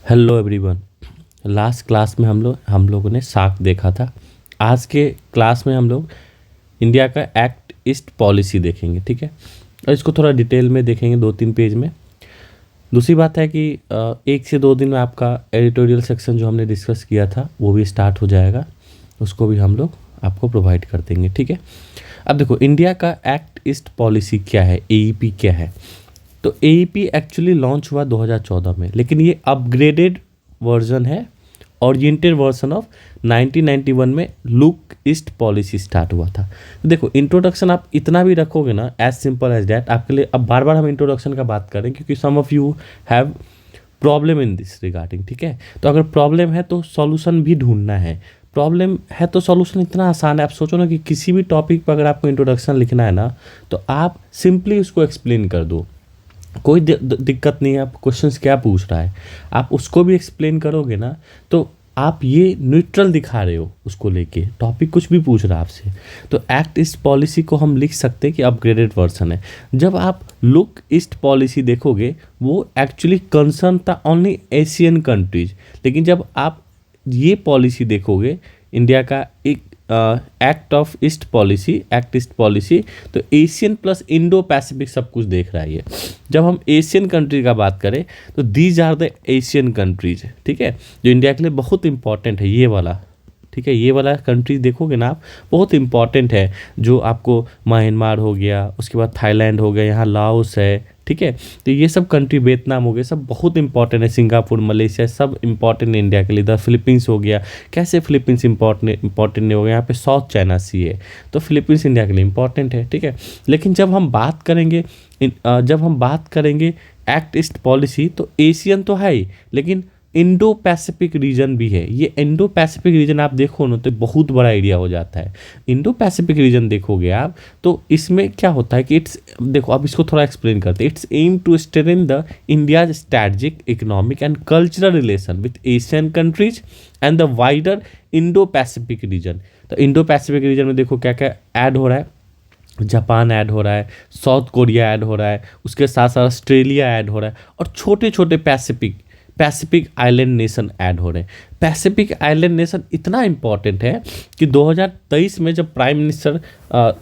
Hello everyone. Last class में हम लोगों ने सार्क देखा था। आज के क्लास में हम लोग इंडिया का एक्ट ईस्ट पॉलिसी देखेंगे, ठीक है। और इसको थोड़ा डिटेल में देखेंगे 2-3 पेज में। दूसरी बात है कि 1 से 2 दिन में आपका एडिटोरियल सेक्शन जो हमने डिस्कस किया था वो भी स्टार्ट हो जाएगा, उसको भी हम लोग आपको प्रोवाइड कर देंगे, ठीक है। अब देखो, इंडिया का एक्ट ईस्ट पॉलिसी क्या है, एईपी क्या है। तो एईपी एक्चुअली लॉन्च हुआ 2014 में, लेकिन ये अपग्रेडेड वर्जन है। ओरिएंटेड वर्जन ऑफ 1991 में लुक ईस्ट पॉलिसी स्टार्ट हुआ था। तो देखो, इंट्रोडक्शन आप इतना भी रखोगे ना, एज सिंपल एज डैट, आपके लिए अब बार बार हम इंट्रोडक्शन का बात करें क्योंकि some of you have problem in this regarding, ठीक है। तो अगर प्रॉब्लम है तो सॉल्यूशन भी ढूंढना है। प्रॉब्लम है तो सॉल्यूशन इतना आसान है। आप सोचो ना कि किसी भी टॉपिक पर अगर आपको इंट्रोडक्शन लिखना है ना, तो आप सिंपली उसको एक्सप्लेन कर दो, कोई दिक्कत नहीं है। आप क्वेश्चंस क्या पूछ रहा है आप उसको भी एक्सप्लेन करोगे ना, तो आप ये न्यूट्रल दिखा रहे हो उसको लेके, टॉपिक कुछ भी पूछ रहा है आपसे। तो एक्ट ईस्ट पॉलिसी को हम लिख सकते हैं कि अपग्रेडेड वर्जन है। जब आप लुक ईस्ट पॉलिसी देखोगे, वो एक्चुअली कंसर्न था ओनली एशियन कंट्रीज, लेकिन जब आप ये पॉलिसी देखोगे, इंडिया का एक एक्ट ईस्ट पॉलिसी, तो एशियन प्लस इंडो पैसिफिक सब कुछ देख रहा है ये। जब हम एशियन कंट्री का बात करें तो these are the ASEAN countries, ठीक है, जो इंडिया के लिए बहुत इंपॉर्टेंट है, ये वाला, ठीक है। ये वाला कंट्री देखोगे ना आप, बहुत इंपॉर्टेंट है। जो आपको म्यांमार हो गया, उसके बाद थाईलैंड हो गया, यहाँ लाओस है, ठीक है। तो ये सब कंट्री, वियतनाम हो गया, सब बहुत इंपॉर्टेंट है। सिंगापुर, मलेशिया, सब इंपॉर्टेंट है इंडिया के लिए। इधर फिलीपींस हो गया, कैसे फिलीपींस इंपॉर्टेंट नहीं हो गया, यहाँ पे साउथ चाइना सी है, तो फिलीपींस इंडिया के लिए इंपॉर्टेंट है, ठीक है। लेकिन जब हम बात करेंगे एक्ट ईस्ट पॉलिसी, तो एशियन तो है ही, लेकिन इंडो पैसिफिक रीजन भी है। ये इंडो पैसिफिक रीजन आप देखो ना, तो बहुत बड़ा एरिया हो जाता है। इंडो पैसिफिक रीजन देखोगे आप, तो इसमें क्या होता है कि देखो, अब इसको थोड़ा एक्सप्लेन करते हैं। It's aim to strengthen the India strategic, economic and cultural relation with ASEAN countries and the wider Indo Pacific region. तो इंडो पैसिफिक रीजन में देखो क्या क्या ऐड हो रहा है। जापान ऐड हो रहा है, साउथ कोरिया ऐड हो रहा है, उसके साथ साथ ऑस्ट्रेलिया ऐड हो रहा है, और छोटे छोटे पैसिफिक आइलैंड नेशन ऐड हो रहे हैं। पैसिफिक आइलैंड नेशन इतना इंपॉर्टेंट है कि 2023 में जब प्राइम मिनिस्टर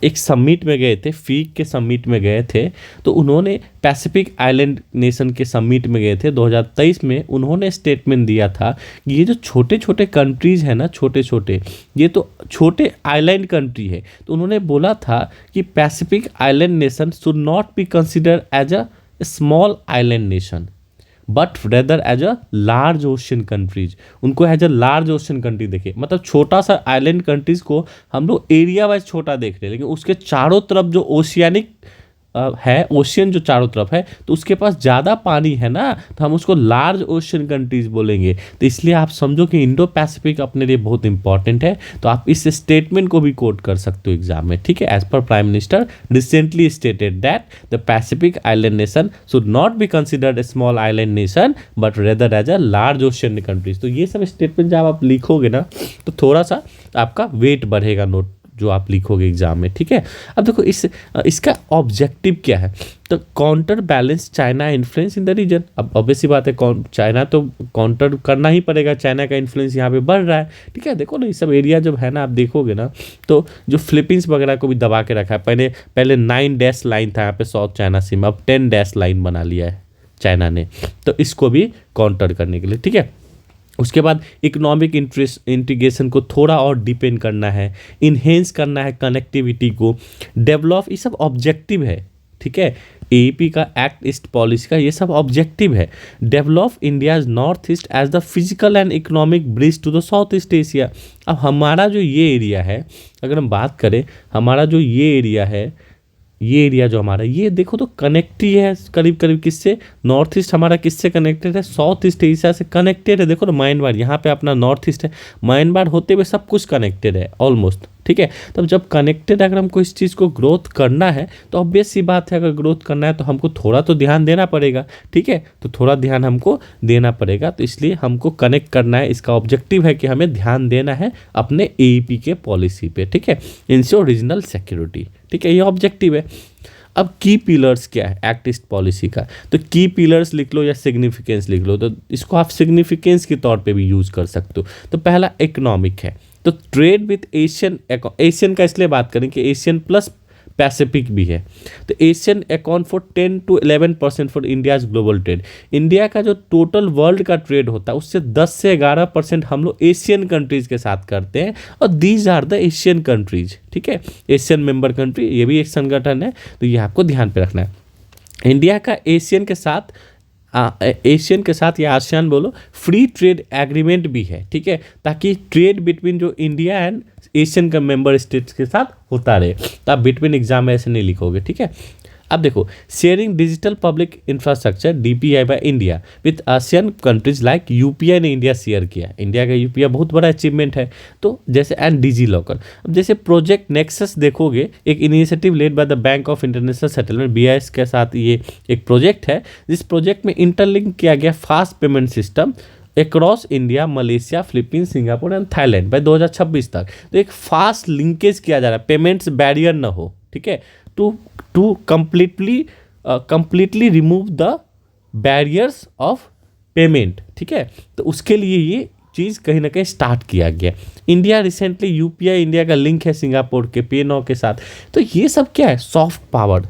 एक समिट में गए थे, फीक के समिट में गए थे, तो उन्होंने पैसिफिक आइलैंड नेशन के समिट में गए थे 2023 में। उन्होंने स्टेटमेंट दिया था कि ये जो छोटे छोटे कंट्रीज़ हैं ना, छोटे छोटे, ये तो छोटे आइलैंड कंट्री है। तो उन्होंने बोला था कि Pacific island nation should not be considered as a small island nation but rather as a large ocean countries. उनको as a large ocean country देखे, मतलब छोटा सा आइलैंड कंट्रीज को हम लोग एरिया वाइज छोटा देख रहे हैं, लेकिन उसके चारों तरफ जो ओशियानिक है, ओशियन जो चारों तरफ है, तो उसके पास ज़्यादा पानी है ना, तो हम उसको लार्ज ओशियन कंट्रीज बोलेंगे। तो इसलिए आप समझो कि इंडो पैसिफिक अपने लिए बहुत इंपॉर्टेंट है। तो आप इस स्टेटमेंट को भी कोट कर सकते हो एग्जाम में, ठीक है। एज पर prime minister recently stated that the Pacific island nation should not be considered a small island nation but rather as a large ocean countries. तो ये सब स्टेटमेंट जब आप लिखोगे ना, तो थोड़ा सा आपका वेट बढ़ेगा नोट जो आप लिखोगे एग्जाम में, ठीक है। अब देखो, इसका ऑब्जेक्टिव क्या है। तो counter balance China influence in the region. अब ऑब्वियस सी बात है, चाइना तो काउंटर करना ही पड़ेगा, चाइना का इन्फ्लुएंस यहाँ पे बढ़ रहा है, ठीक है। देखो ना, ये सब एरिया जब है ना, आप देखोगे ना, तो जो फिलीपींस वगैरह को भी दबा के रखा है। पहले 9 डैश लाइन था यहाँ पे साउथ चाइना सी में, अब 10 डैश लाइन बना लिया है चाइना ने, तो इसको भी काउंटर करने के लिए, ठीक है। उसके बाद इकोनॉमिक इंटीग्रेशन को थोड़ा और डिपेंड करना है, इन्हेंस करना है कनेक्टिविटी को, डेवलप, ये सब ऑब्जेक्टिव है, ठीक है। एईपी का एक्ट ईस्ट पॉलिसी का ये सब ऑब्जेक्टिव है। Develop India's North East as the physical and economic bridge to the South East Asia. अब हमारा जो ये एरिया है, अगर हम बात करें, हमारा जो ये एरिया है, ये एरिया जो हमारा, ये देखो तो कनेक्ट ही है करीब करीब किससे, नॉर्थ ईस्ट हमारा किससे कनेक्टेड है, साउथ ईस्ट एशिया से कनेक्टेड है। देखो ना, म्यांमार यहाँ पे अपना नॉर्थ ईस्ट है, म्यांमार होते हुए सब कुछ कनेक्टेड है ऑलमोस्ट, ठीक है। तब जब कनेक्टेड, अगर हमको इस चीज़ को ग्रोथ करना है, तो ऑब्वियस सी बात है, अगर ग्रोथ करना है तो हमको थोड़ा तो ध्यान देना पड़ेगा, ठीक है। तो थोड़ा ध्यान हमको देना पड़ेगा, तो इसलिए हमको कनेक्ट करना है। इसका ऑब्जेक्टिव है कि हमें ध्यान देना है अपने एईपी के पॉलिसी पे, ठीक है, इंश्योर रीजनल सिक्योरिटी, ठीक है, ये ऑब्जेक्टिव है। अब की पिलर्स क्या है एक्ट ईस्ट पॉलिसी का, तो की पिलर्स लिख लो या सिग्निफिकेंस लिख लो, तो इसको आप सिग्निफिकेंस के तौर पे भी यूज़ कर सकते हो। तो पहला इकोनॉमिक है, तो ट्रेड विथ एशियन, एशियन का इसलिए बात करें कि एशियन प्लस पैसिफिक भी है। तो Asian account for 10 to 11% for India's global trade. India का जो टोटल वर्ल्ड का ट्रेड होता है उससे 10 से 11% हम लोग एशियन कंट्रीज के साथ करते हैं, और these are the ASEAN countries, ठीक है, एशियन मेंबर कंट्री, ये भी एक संगठन है, तो ये आपको ध्यान पे रखना है। इंडिया का एशियन के साथ या आसियान बोलो फ्री ट्रेड एग्रीमेंट भी है, ठीक है, ताकि ट्रेड बिटवीन जो इंडिया एंड एशियन का मेंबर स्टेट्स के साथ होता रहे। तो आप बिटवीन एग्जाम में ऐसे नहीं लिखोगे, ठीक है। अब देखो, sharing digital public infrastructure DPI by India with ASEAN countries like UPI ने इंडिया शेयर किया। इंडिया का यूपीआई बहुत बड़ा अचीवमेंट है, तो जैसे एंड डिजी लॉकर। अब जैसे प्रोजेक्ट नेक्सस देखोगे, एक initiative led by the bank of international settlement BIS के साथ ये एक प्रोजेक्ट है, जिस प्रोजेक्ट में इंटरलिंक किया गया fast payment system across India, Malaysia, Philippines, Singapore and Thailand by 2026 तक। तो एक फास्ट लिंकेज किया जा रहा है, पेमेंट्स बैरियर ना हो, ठीक है, to completely remove the barriers of payment, ठीक है। तो उसके लिए ये चीज़ कहीं ना कहीं स्टार्ट किया गया। इंडिया रिसेंटली यूपीआई इंडिया का लिंक है सिंगापुर के पे-नौ के साथ। तो ये सब क्या है, सॉफ्ट पावर,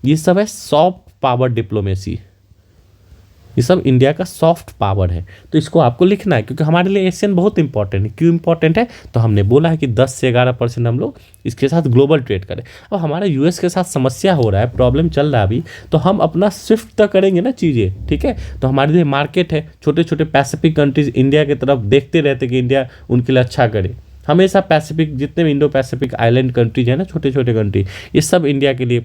ये सब है सॉफ्ट पावर डिप्लोमेसी, ये सब इंडिया का सॉफ्ट पावर है। तो इसको आपको लिखना है, क्योंकि हमारे लिए एशियन बहुत इंपॉर्टेंट है। क्यों इंपॉर्टेंट है, तो हमने बोला है कि 10 से 11% हम लोग इसके साथ ग्लोबल ट्रेड करें। अब हमारा यूएस के साथ समस्या हो रहा है, प्रॉब्लम चल रहा है अभी, तो हम अपना शिफ्ट तो करेंगे ना चीज़ें, ठीक है। तो हमारे लिए मार्केट है, छोटे छोटे पैसिफिक कंट्रीज इंडिया की तरफ देखते रहते कि इंडिया उनके लिए अच्छा करे। हमेशा पैसिफिक जितने भी इंडो पैसिफिक आइलैंड कंट्रीज हैं ना, छोटे छोटे कंट्री, ये सब इंडिया के लिए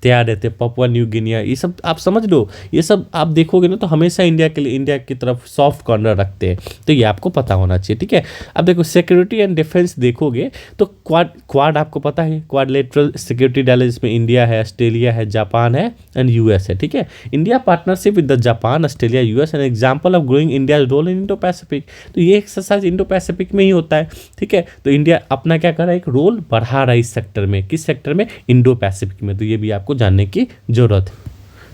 तैयार रहते हैं। पपुआ न्यू गिनिया, ये सब आप समझ लो, ये सब आप देखोगे ना तो हमेशा इंडिया के लिए, इंडिया की तरफ सॉफ्ट कॉर्नर रखते हैं। तो ये आपको पता होना चाहिए, ठीक है। अब देखो सिक्योरिटी एंड डिफेंस देखोगे तो क्वाड आपको पता है, क्वाडलेटरल सिक्योरिटी डायलॉग, जिसमें इंडिया है, ऑस्ट्रेलिया है, जापान है एंड यूएस है, ठीक है। India partnership with the Japan, Australia, US an example of growing India role in Indo Pacific. तो ये एक्सरसाइज इंडो पैसिफिक में ही होता है, ठीक है। तो इंडिया अपना क्या कर रहा है, एक रोल बढ़ा रहा है इस सेक्टर में। किस सेक्टर में, इंडो पैसिफिक में। तो ये भी आपको जानने की जरूरत है,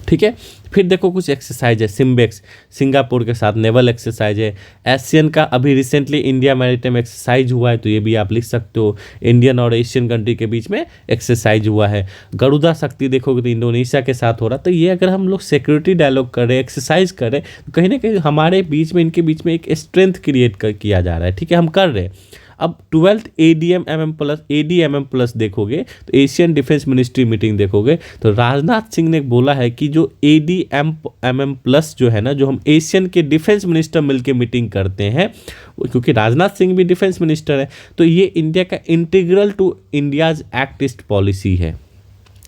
ठीक है। फिर देखो कुछ एक्सरसाइज है, सिम्बेक्स सिंगापुर के साथ नेवल एक्सरसाइज है। एशियन का अभी रिसेंटली इंडिया मैरीटाइम एक्सरसाइज हुआ है, तो ये भी आप लिख सकते हो। इंडियन और एशियन कंट्री के बीच में एक्सरसाइज हुआ है। गरुड़ा शक्ति देखोगे तो इंडोनेशिया के साथ हो रहा। तो ये अगर हम लोग सिक्योरिटी डायलॉग कर रहे हैं, एक्सरसाइज कर रहे हैं, तो कहीं ना कहीं हमारे बीच में, इनके बीच में एक स्ट्रेंथ क्रिएट किया जा रहा है, ठीक है, हम कर रहे हैं। अब 12th ADMM प्लस देखोगे तो एशियन डिफेंस मिनिस्ट्री मीटिंग देखोगे तो राजनाथ सिंह ने बोला है कि जो ADMM प्लस जो है ना, जो हम एशियन के डिफेंस मिनिस्टर मिलकर मीटिंग करते हैं, क्योंकि राजनाथ सिंह भी डिफेंस मिनिस्टर है, तो ये इंडिया का integral to India's Act east policy है।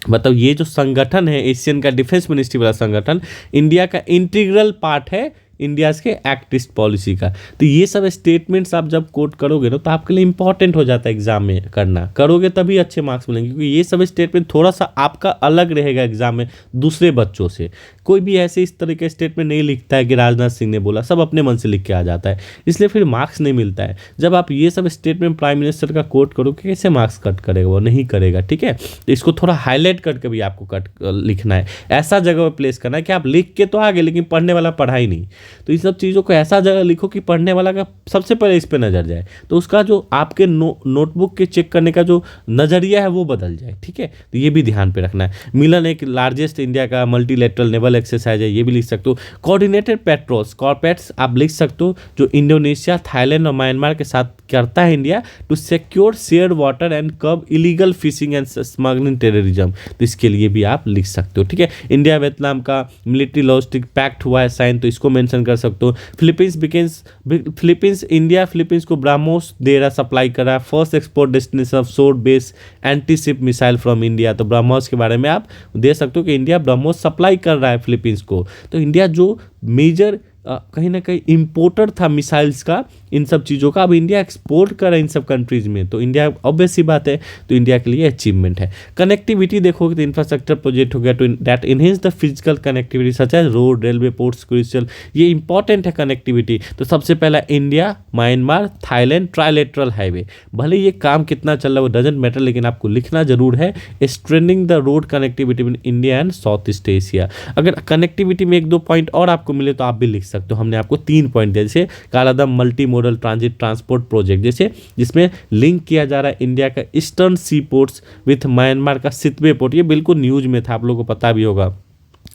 मतलब ये जो संगठन है एशियन का डिफेंस मिनिस्ट्री वाला संगठन, इंडिया का इंटीग्रल पार्ट है इंडियाज़ के एक्ट ईस्ट पॉलिसी का। तो ये सब स्टेटमेंट्स आप जब कोट करोगे ना तो आपके लिए इंपॉर्टेंट हो जाता है एग्जाम में करना, करोगे तभी अच्छे मार्क्स मिलेंगे, क्योंकि ये सब स्टेटमेंट थोड़ा सा आपका अलग रहेगा एग्जाम में दूसरे बच्चों से। कोई भी ऐसे इस तरह के स्टेटमेंट नहीं लिखता है कि राजनाथ सिंह ने बोला, सब अपने मन से लिख के आ जाता है, इसलिए फिर मार्क्स नहीं मिलता है। जब आप ये सब स्टेटमेंट प्राइम मिनिस्टर का कोट करोगे, कैसे मार्क्स कट करेगा, वो नहीं करेगा, ठीक है। तो इसको थोड़ा हाईलाइट करके भी आपको लिखना है, ऐसा जगह पर प्लेस करना है कि आप लिख के तो आ गए लेकिन पढ़ने वाला पढ़ा ही नहीं। तो इन सब चीज़ों को ऐसा जगह लिखो कि पढ़ने वाला का सबसे पहले इस पर नज़र जाए, तो उसका जो आपके नोटबुक के चेक करने का जो नज़रिया है वो बदल जाए, ठीक है। तो ये भी ध्यान पे रखना है। मिलन एक लार्जेस्ट इंडिया का मल्टीलेटरल नेवल एक्सरसाइज है, ये भी लिख सकते हो। कोऑर्डिनेटेड पेट्रोल्स कॉर्पेट्स आप लिख सकते हो, जो इंडोनेशिया, थाईलैंड और म्यांमार के साथ करता है India to secure share water and curb illegal fishing and smuggling terrorism. तो इसके लिए भी आप लिख सकते हो, ठीक है। इंडिया वियतनाम का मिलिट्री लॉजिस्टिक पैक्ट हुआ है साइन, तो इसको मेंशन कर सकते हो। फिलीपींस इंडिया फिलीपींस को ब्रह्मोस दे रहा, सप्लाई कर रहा है। First export destination of sword base anti ship missile from India. तो ब्रह्मोस के बारे में आप दे सकते हो कि इंडिया ब्रह्मोस सप्लाई कर रहा है फिलीपींस को। तो इंडिया जो मेजर कहीं ना कहीं इम्पोर्टर था मिसाइल्स का, इन सब चीज़ों का। अब इंडिया एक्सपोर्ट कर रहा है इन सब कंट्रीज़ में, तो इंडिया ऑब्वियस सी बात है, तो इंडिया के लिए अचीवमेंट है। कनेक्टिविटी देखोगे तो इंफ्रास्ट्रक्चर प्रोजेक्ट हो गया to that enhance the physical connectivity such as road, railway, ports, crucial, ये इंपॉर्टेंट है कनेक्टिविटी। तो सबसे पहला India, Myanmar, Thailand trilateral highway. भले ये काम कितना चल रहा है वो डजेंट मैटर, लेकिन आपको लिखना जरूर है strengthening the road connectivity in India and south East Asia. अगर कनेक्टिविटी में 1-2 पॉइंट और आपको मिले तो आप भी लिख सकते हो। हमने आपको 3 पॉइंट दिया, जैसे Kaladan multi modal transit transport project, जैसे जिसमें लिंक किया जा रहा है इंडिया का eastern sea ports with Myanmar का सितवे पोर्ट। ये बिल्कुल न्यूज में था, आप लोगों को पता भी होगा।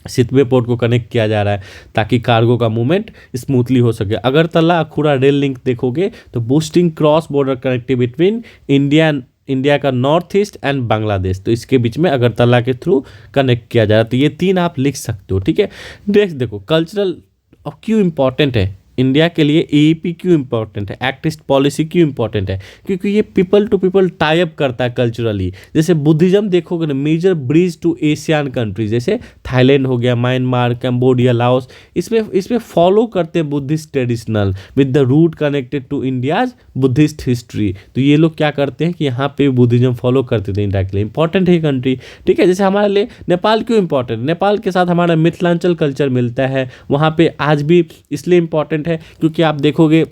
सितवे पोर्ट को कनेक्ट किया जा रहा है ताकि कार्गो का मूवमेंट स्मूथली हो सके। अगरतला अखुरा रेल लिंक देखोगे तो boosting cross border connectivity between India का नॉर्थ ईस्ट एंड बांग्लादेश, तो इसके बीच में अगरतला के थ्रू कनेक्ट किया जा रहा है। तो ये 3 आप लिख सकते हो, ठीक है। नेक्स्ट देखो कल्चरल क्यों इंपॉर्टेंट है इंडिया के लिए, एईपी क्यों इंपॉर्टेंट है, एक्ट ईस्ट पॉलिसी क्यों इंपॉर्टेंट है, क्योंकि ये people to people tie up करता है कल्चरली। जैसे बुद्धिज्म देखोगे ना, major bridge to ASEAN countries, जैसे थाईलैंड हो गया, म्यांमार, कंबोडिया, लाओस, इसमें फॉलो करते हैं Buddhist traditional with the root connected to India's Buddhist history. तो ये लोग क्या करते हैं कि यहाँ पे बुद्धिज्म फॉलो करते थे इंडिया के लिए, इंपॉर्टेंट है कंट्री, ठीक है। जैसे हमारे लिए नेपाल क्यों इंपॉर्टेंट, नेपाल के साथ हमारा मिथिलांचल कल्चर मिलता है, वहाँ पे आज भी इसलिए इंपॉर्टेंट है क्योंकि आप देखोगे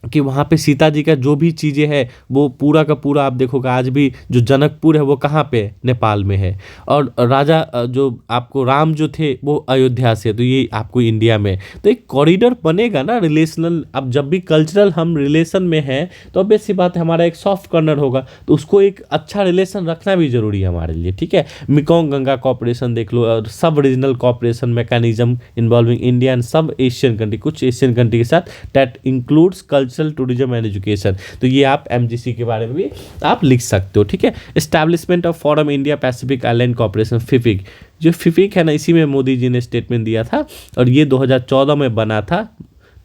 कि वहाँ पे सीता जी का जो भी चीज़ें हैं वो पूरा का पूरा आप देखोगे आज भी जो जनकपुर है वो कहाँ पे है, नेपाल में है। और राजा जो आपको राम जो थे वो अयोध्या से, तो ये आपको इंडिया में। तो एक कॉरिडोर बनेगा ना रिलेशनल। अब जब भी कल्चरल हम रिलेशन में हैं तो अब ऐसी बात है हमारा एक सॉफ्ट कॉर्नर होगा, तो उसको एक अच्छा रिलेशन रखना भी जरूरी है हमारे लिए, ठीक है। मिकोंग गंगा कॉपरेशन देख लो, और sub regional cooperation mechanism involving India and सब एशियन कंट्री, कुछ एशियन कंट्री के साथ, that includes cultural, tourism and education. तो ये आप एमजीसी के बारे में भी आप लिख सकते हो, ठीक है। Establishment of forum India Pacific island cooperation, FIPIC, जो फिफिक है ना, इसी में मोदी जी ने स्टेटमेंट दिया था और ये 2014 में बना था,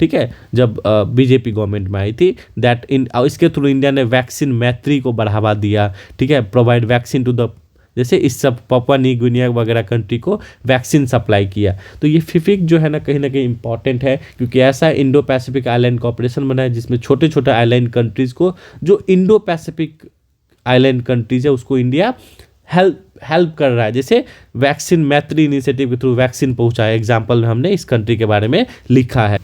ठीक है, जब बीजेपी गवर्नमेंट में आई थी। दैट इसके थ्रू इंडिया ने वैक्सीन मैत्री को बढ़ावा दिया, ठीक है, प्रोवाइड वैक्सीन टू द, जैसे इस सब पापुआ न्यू गिनिया वगैरह कंट्री को वैक्सीन सप्लाई किया। तो ये फिफिक जो है ना कहीं इंपॉर्टेंट है क्योंकि ऐसा इंडो पैसिफिक आइलैंड कॉपरेशन बना है जिसमें छोटे छोटे आइलैंड कंट्रीज़ को, जो इंडो पैसिफिक आइलैंड कंट्रीज़ है उसको इंडिया हेल्प कर रहा है। जैसे वैक्सीन मैत्री इनिशिएटिव के थ्रू वैक्सीन पहुँचाया, एग्जाम्पल में हमने इस कंट्री के बारे में लिखा है।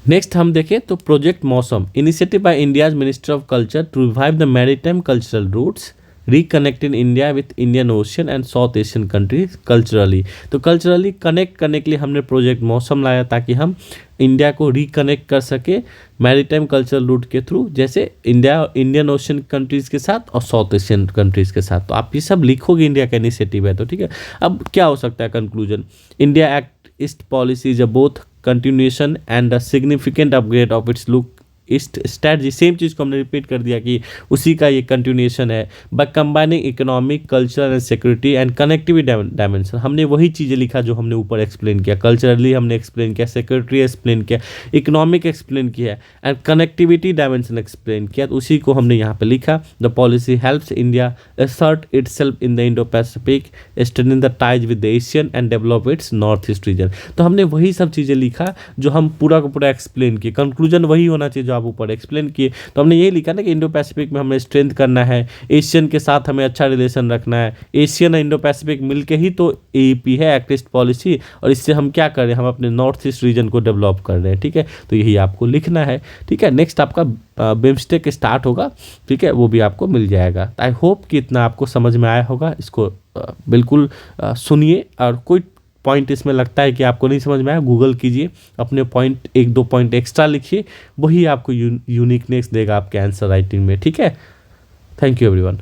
नेक्स्ट हम देखें तो project Mausam, initiative by India's minister of culture to revive the maritime cultural routes, reconnected India with Indian Ocean and South Asian countries culturally. तो कल्चरली कनेक्ट करने के लिए हमने प्रोजेक्ट मौसम लाया ताकि हम इंडिया को रिकनेक्ट कर सके मैरीटाइम कल्चरल रूट के थ्रू, जैसे इंडियन ओशन कंट्रीज़ के साथ और साउथ एशियन कंट्रीज़ के साथ। तो आप ये सब लिखोगे, इंडिया का इनिशिएटिव है, तो ठीक है। अब क्या हो सकता है conclusion, India act east policy is a both continuation and a significant upgrade of its look east strategy. Same चीज़ को हमने रिपीट कर दिया कि उसी का ये कंटिन्यूएशन है। By combining economic, culture and security and connectivity dimension, हमने वही चीज़ें लिखा जो हमने ऊपर एक्सप्लेन किया। कल्चरली हमने एक्सप्लेन किया, सिक्योरिटी एक्सप्लेन किया, इकोनॉमिक एक्सप्लेन किया एंड कनेक्टिविटी डायमेंशन एक्सप्लेन किया, तो उसी को हमने यहाँ पे लिखा। The policy helps India assert itself in the Indo Pacific, strengthen the ties with the Asian and develop it's north east region. तो हमने वही सब चीज़ें लिखा जो हम पूरा का पूरा एक्सप्लेन किए। कंक्लूजन वही होना चाहिए जो आप ऊपर एक्सप्लेन किए। तो हमने यही लिखा ना कि इंडो पैसिफिक में हमें स्ट्रेंथ करना है, एशियन के साथ हमें अच्छा रिलेशन रखना है, एशियन और इंडो पैसिफिक मिलके ही तो एईपी है, एक्ट ईस्ट पॉलिसी, और इससे हम क्या कर रहे हैं, हम अपने नॉर्थ ईस्ट रीजन को डेवलप कर रहे हैं, ठीक है। तो यही आपको लिखना है, ठीक है। नेक्स्ट आपका बिम्स्टेक स्टार्ट होगा, ठीक है, वो भी आपको मिल जाएगा। आई होप कि इतना आपको समझ में आया होगा। इसको बिल्कुल सुनिए, और कोई पॉइंट इसमें लगता है कि आपको नहीं समझ में आया, गूगल कीजिए, अपने पॉइंट 1-2 पॉइंट एक्स्ट्रा लिखिए, वही आपको यूनिकनेस देगा आपके आंसर राइटिंग में, ठीक है। Thank you everyone.